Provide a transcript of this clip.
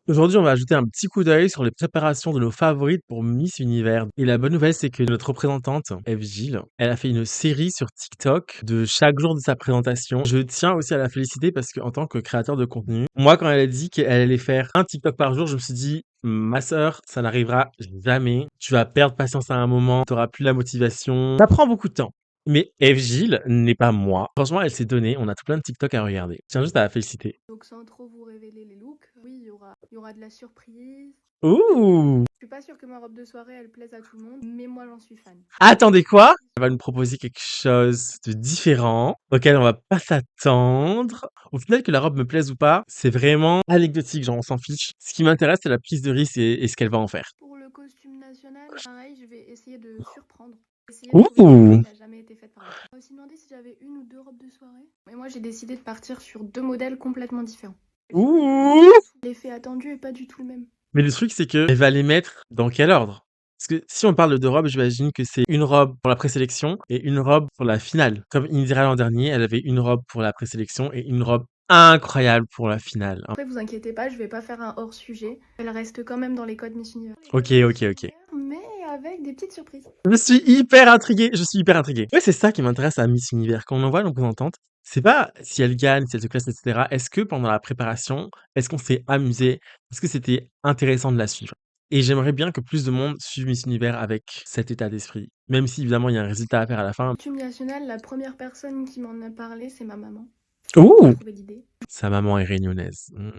Aujourd'hui, on va ajouter un petit coup d'œil sur les préparations de nos favorites pour Miss Univers. Et la bonne nouvelle, c'est que notre représentante, Eve Gilles, elle a fait une série sur TikTok de chaque jour de sa présentation. Je tiens aussi à la féliciter parce qu'en tant que créateur de contenu, moi, quand elle a dit qu'elle allait faire un TikTok par jour, je me suis dit, ma sœur, ça n'arrivera jamais. Tu vas perdre patience à un moment, tu n'auras plus la motivation. Ça prend beaucoup de temps. Mais Eve Gilles n'est pas moi. Franchement, elle s'est donnée. On a tout plein de TikTok à regarder. Je tiens juste à la féliciter. Donc sans trop vous révéler les looks, oui, il y aura de la surprise. Ouh! Je suis pas sûre que ma robe de soirée, elle plaise à tout le monde, mais moi, j'en suis fan. Attendez quoi? Elle va nous proposer quelque chose de différent, auquel on va pas s'attendre. Au final, que la robe me plaise ou pas, c'est vraiment anecdotique, genre on s'en fiche. Ce qui m'intéresse, c'est la prise de risque et ce qu'elle va en faire. Pour le costume national, pareil, je vais essayer de surprendre. Essayer de trouver quelque chose Ouh! qui a jamais été fait par moi. On m'a aussi demandé si j'avais une ou deux robes de soirée. Mais moi, j'ai décidé de partir sur deux modèles complètement différents. Ouh! L'effet attendu est pas du tout le même. Mais le truc, c'est que elle va les mettre dans quel ordre? Parce que si on parle de 2 robes, j'imagine que c'est une robe pour la présélection et une robe pour la finale. Comme Indira l'an dernier, elle avait une robe pour la présélection et une robe incroyable pour la finale. Après, vous inquiétez pas, je vais pas faire un hors sujet. Elle reste quand même dans les codes Miss Univers. OK, OK, OK. Mais avec des petites surprises. Je suis hyper intrigué, je suis hyper intrigué. Ouais, c'est ça qui m'intéresse à Miss Univers. Quand on envoie nos représentantes, c'est pas si elle gagne, si elle se classe, etc. Est-ce que pendant la préparation, est-ce qu'on s'est amusé? Est-ce que c'était intéressant de la suivre? Et j'aimerais bien que plus de monde suive Miss Univers avec cet état d'esprit. Même si évidemment il y a un résultat à faire à la fin. Costume national, la première personne qui m'en a parlé, c'est ma maman. Qui a Ouh! trouvé l'idée. Sa maman est réunionnaise. Mmh.